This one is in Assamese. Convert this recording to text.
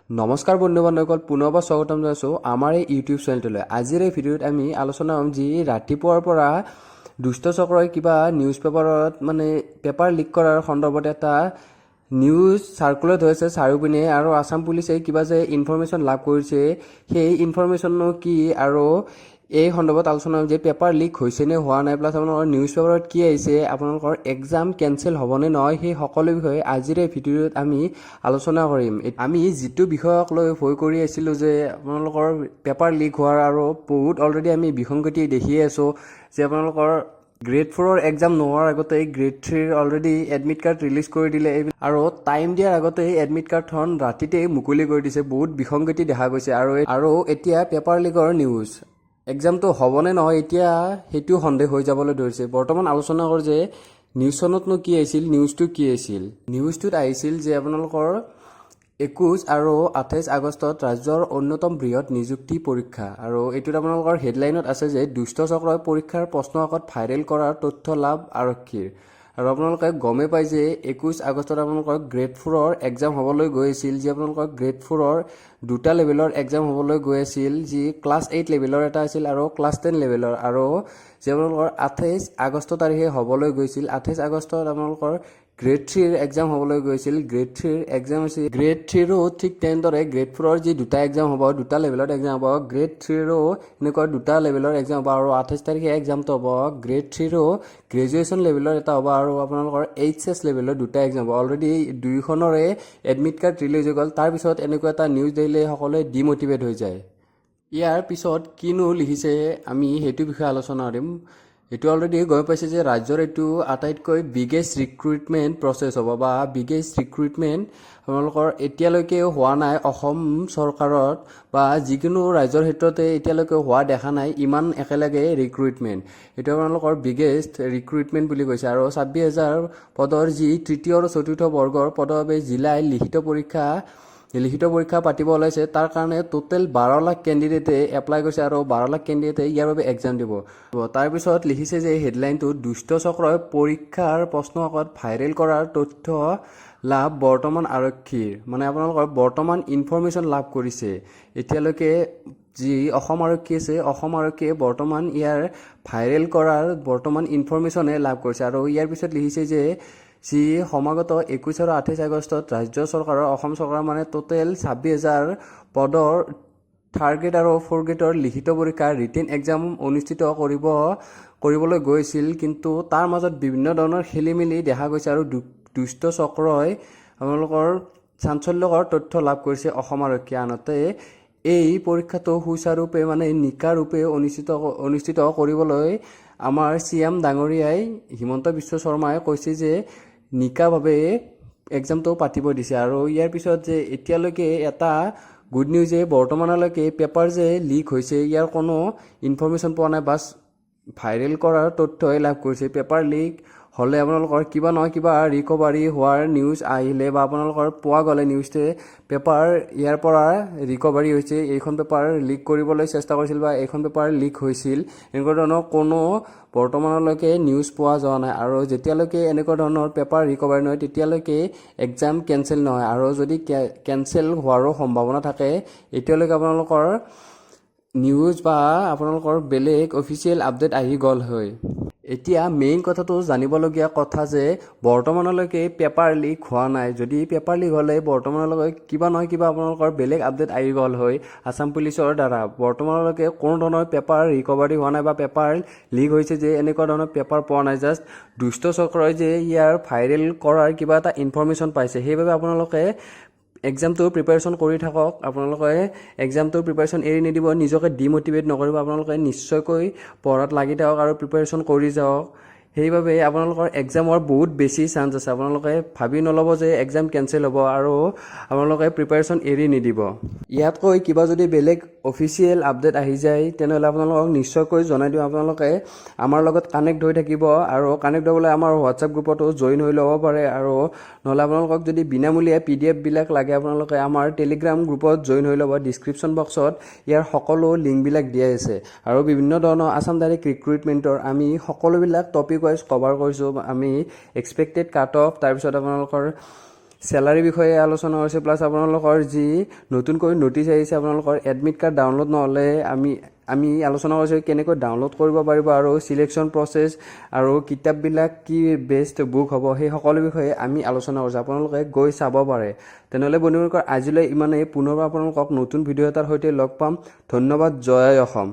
নমস্কাৰ বন্ধু বান্ধৱসকল পুনৰবাৰ স্বাগতম জনাইছোঁ আমাৰ এই ইউটিউব চেনেলটোলৈ। আজিৰ এই ভিডিঅ'ত আমি আলোচনা কৰিম যি ৰাতিপুৱাৰ পৰা দুষ্ট চক্ৰই কিবা নিউজ পেপাৰত পেপাৰ লিক কৰাৰ সন্দৰ্ভত এটা নিউজ সাৰ্কুলেট হৈছে চাৰিওপিনে আৰু আসাম পুলিচে কিবা যে ইনফৰমেশ্যন লাভ কৰিছে সেই ইনফৰমেশ্যননো কি আৰু এই সন্দৰ্ভত আলোচনা যে পেপাৰ লিক হৈছে নে হোৱা নাই প্লাছ আপোনালোকৰ নিউজ পেপাৰত কি আহিছে আপোনালোকৰ এক্সাম কেনচেল হ'বনে নহয় সেই সকলো বিষয়ে আজিৰ এই ভিডিঅ'ত আমি আলোচনা কৰিম। আমি যিটো বিষয়ক লৈ ভয় কৰি আছিলোঁ যে আপোনালোকৰ পেপাৰ লিক হোৱাৰ আৰু বহুত অলৰেডি আমি বিসংগতি দেখিয়ে আছোঁ যে আপোনালোকৰ গ্ৰেড 4ৰ এক্সাম নোহোৱাৰ আগতে গ্ৰেড 3ৰ অলৰেডি এডমিট কাৰ্ড ৰিলিজ কৰি দিলে আৰু টাইম দিয়াৰ আগতে এডমিট কাৰ্ডখন ৰাতিতেই মুকলি কৰি দিছে। বহুত বিসংগতি দেখা গৈছে আৰু এতিয়া পেপাৰ লিকৰ নিউজ এক্সামটো হ'বনে নহয় এতিয়া সেইটো সন্দেহ হৈ যাবলৈ ধৰিছে। বৰ্তমান আলোচনা কৰোঁ যে নিউজখনতনো কি আহিছিল, নিউজটো কি আহিছিল। নিউজটোত আহিছিল যে আপোনালোকৰ 21 আৰু 28 আগষ্টত ৰাজ্যৰ অন্যতম বৃহৎ নিযুক্তি পৰীক্ষা আৰু এইটোত আপোনালোকৰ হেডলাইনত আছে যে দুষ্ট চক্ৰই পৰীক্ষাৰ প্ৰশ্নকাকত ভাইৰেল কৰাৰ তথ্য লাভ আৰক্ষীৰ। আৰু আপোনালোকে গমেই পাই যে 21 আগষ্টত আপোনালোকৰ গ্ৰেড 4ৰ এক্সাম হ'বলৈ গৈ আছিল যি আপোনালোকৰ গ্ৰেড 4ৰ দুটা লেভেলৰ এক্সাম হ'বলৈ গৈ আছিল যি ক্লাছ 8 লেভেলৰ এটা আছিল আৰু ক্লাছ 10 লেভেলৰ আৰু যি আপোনালোকৰ 28 আগষ্ট তাৰিখে হ'বলৈ গৈছিল। 28 আগষ্টত আপোনালোকৰ গ্ৰেড 3ৰ এক্সাম হ'বলৈ গৈছিল। গ্ৰেড 3ৰ এক্সাম আছিল গ্ৰেড 3ৰো ঠিক তেনেদৰে গ্ৰেড 4ৰ যি দুটা এক্সাম হ'ব দুটা লেভেলত এক্সাম হ'ব গ্ৰেড 3ৰো এনেকুৱা দুটা লেভেলৰ এক্সাম হ'ব আৰু 28 তাৰিখে এক্সামটো হ'ব গ্ৰেড 3ৰো গ্ৰেজুৱেশ্যন লেভেলৰ এটা হ'ব আৰু আপোনালোকৰ এইচএছ লেভেলৰ দুটা এক্সাম হ'ব। অলৰেডি দুইখনৰে এডমিট কাৰ্ড ৰিলিজ হৈ গ'ল। তাৰপিছত এনেকুৱা এটা নিউজ দিলে সকলোৱে ডিমটিভেট হৈ যায়। ইয়াৰ পিছত কিনো লিখিছে আমি সেইটো বিষয়ে আলোচনা কৰিম। এইটো অলৰেডি গম পাইছে যে ৰাজ্যৰ এইটো আটাইতকৈ বিগেষ্ট ৰিক্ৰুইটমেণ্ট প্ৰচেছ হ'ব বা বিগেষ্ট ৰিক্ৰুইটমেণ্ট আপোনালোকৰ এতিয়ালৈকে হোৱা নাই অসম চৰকাৰত বা যিকোনো ৰাজ্যৰ ক্ষেত্ৰতে এতিয়ালৈকে হোৱা দেখা নাই ইমান একেলগে ৰিক্ৰুইটমেণ্ট। এইটো আপোনালোকৰ বিগেষ্ট ৰিক্ৰুইটমেণ্ট বুলি কৈছে আৰু 26,000 পদৰ যি তৃতীয় আৰু চতুৰ্থ বৰ্গৰ পদৰ বাবে জিলাই লিখিত পৰীক্ষা পাতিব ওলাইছে। তাৰ কাৰণে টোটেল 12 লাখ কেণ্ডিডেটে এপ্লাই কৰিছে আৰু 12 লাখ কেণ্ডিডেটে ইয়াৰ বাবে এক্সাম দিব। তাৰপিছত লিখিছে যে হেডলাইনটোত দুষ্ট চক্ৰই পৰীক্ষাৰ প্ৰশ্নকাকত ভাইৰেল কৰাৰ তথ্য লাভ বৰ্তমান আৰক্ষীৰ। আপোনালোকৰ বৰ্তমান ইনফৰমেশ্যন লাভ কৰিছে এতিয়ালৈকে যি অসম আৰক্ষী আছে অসম আৰক্ষীয়ে বৰ্তমান ইয়াৰ ভাইৰেল কৰাৰ বৰ্তমান ইনফৰমেশ্যনে লাভ কৰিছে। আৰু ইয়াৰ পিছত লিখিছে যে যি সমাগত 21 আৰু 28 আগষ্টত ৰাজ্য চৰকাৰৰ অসম চৰকাৰ টোটেল 26,000 পদৰ থাৰ্ড গ্ৰেড আৰু ফ'ৰ্থ গ্ৰেডৰ লিখিত পৰীক্ষা ৰিটেন এক্সাম অনুষ্ঠিত কৰিবলৈ গৈছিল কিন্তু তাৰ মাজত বিভিন্ন ধৰণৰ খেলিমেলি দেখা গৈছে আৰু দুষ্ট চক্ৰই আপোনালোকৰ চাঞ্চল্যকৰ তথ্য লাভ কৰিছে অসম আৰক্ষীয়ে। আনহাতে এই পৰীক্ষাটো সুচাৰুৰূপে নিকাৰূপে অনুষ্ঠিত কৰিবলৈ আমাৰ CM ডাঙৰীয়াই হিমন্ত বিশ্ব শৰ্মাই কৈছে যে নিকাভাৱে এক্সামটো পাতিব দিছে। আৰু ইয়াৰ পিছত যে এতিয়ালৈকে এটা গুড নিউজে বৰ্তমানলৈকে পেপাৰ যে লিক হৈছে ইয়াৰ কোনো ইনফৰমেশ্যন পোৱা নাই বাছ ভাইৰেল কৰাৰ তথ্যই লাভ কৰিছে। পেপাৰ লিক হ'লে আপোনালোকৰ কিবা নহয় কিবা ৰিকভাৰী হোৱাৰ নিউজ আহিলে বা আপোনালোকৰ পোৱা গ'লে নিউজটোৱে পেপাৰ ইয়াৰ পৰা ৰিকভাৰী হৈছে এইখন পেপাৰ লিক কৰিবলৈ চেষ্টা কৰিছিল বা এইখন পেপাৰ লিক হৈছিল এনেকুৱা ধৰণৰ কোনো বৰ্তমানলৈকে নিউজ পোৱা যোৱা নাই। আৰু যেতিয়ালৈকে এনেকুৱা ধৰণৰ পেপাৰ ৰিকভাৰী নহয় তেতিয়ালৈকে এক্সাম কেনচেল নহয় আৰু যদি কেনচেল হোৱাৰো সম্ভাৱনা থাকে এতিয়ালৈকে আপোনালোকৰ নিউজ বা আপোনালোকৰ বেলেগ অফিচিয়েল আপডেট আহি গ'ল হয়। এতিয়া মেইন কথাটো জানিবলগীয়া কথা যে বৰ্তমানলৈকে পেপাৰ লিক হোৱা নাই। যদি পেপাৰ লিক হ'লে বৰ্তমানলৈকে কিবা নহয় কিবা আপোনালোকৰ বেলেগ আপডেট আহি গ'ল হয় আসাম পুলিচৰ দ্বাৰা। বৰ্তমানলৈকে কোনো ধৰণৰ পেপাৰ ৰিকভাৰী হোৱা নাই বা পেপাৰ লিক হৈছে যে এনেকুৱা ধৰণৰ পেপাৰ পোৱা নাই। জাষ্ট দুষ্ট চক্ৰই যে ইয়াৰ ভাইৰেল কৰাৰ কিবা এটা ইনফৰমেশ্যন পাইছে সেইবাবে আপোনালোকে এক্সামটো প্ৰিপাৰেশ্যন কৰি থাকক। আপোনালোকে এক্সামটোৰ প্ৰিপাৰেশ্যন এৰি নিদিব, নিজকে ডিমটিভেট নকৰিব। আপোনালোকে নিশ্চয়কৈ পঢ়াত লাগি থাকক আৰু প্ৰিপাৰেশ্যন কৰি যাওক। সেইবাবে আপোনালোকৰ এক্সামৰ বহুত বেছি চান্স আছে। আপোনালোকে ভাবি নল'ব যে এক্সাম কেনচেল হ'ব আৰু আপোনালোকে প্ৰিপাৰেশ্যন এৰি নিদিব। ইয়াতকৈ কিবা যদি বেলেগ অফিচিয়েল আপডেট আহি যায় তেনেহ'লে আপোনালোকক নিশ্চয়কৈ জনাই দিওঁ। আপোনালোকে আমাৰ লগত কানেক্ট হৈ থাকিব আৰু কানেক্ট হ'বলৈ আমাৰ হোৱাটছআপ গ্ৰুপতো জইন হৈ ল'ব পাৰে আৰু নহ'লে আপোনালোকক যদি বিনামূলীয়া PDF বিলাক লাগে আপোনালোকে আমাৰ টেলিগ্ৰাম গ্ৰুপত জইন হৈ ল'ব। ডিছক্ৰিপশ্যন বক্সত ইয়াৰ সকলো লিংকবিলাক দিয়া আছে আৰু বিভিন্ন ধৰণৰ আসাম ডাইৰেক্ট ৰিক্ৰুইটমেণ্টৰ আমি সকলোবিলাক টপিক ৱাইজ কভাৰ কৰিছোঁ। আমি এক্সপেক্টেড কাট অফ তাৰপিছত আপোনালোকৰ চেলাৰী বিষয়ে আলোচনা কৰিছে, প্লাছ আপোনালোকৰ যি নতুনকৈ নটিচ আহিছে আপোনালোকৰ এডমিট কাৰ্ড ডাউনলোড নহ'লে আমি আলোচনা কৰিছোঁ কেনেকৈ ডাউনলোড কৰিব পাৰিব আৰু চিলেকশ্যন প্ৰচেছ আৰু কিতাপবিলাক কি বেষ্ট বুক হ'ব সেই সকলো বিষয়ে আমি আলোচনা কৰিছোঁ, আপোনালোকে গৈ চাব পাৰে। তেনেহ'লে বন্ধুসকল আজিলৈ ইমানেই, পুনৰ আপোনালোকক নতুন ভিডিঅ' এটাৰ সৈতে লগ পাম। ধন্যবাদ। জয় অসম।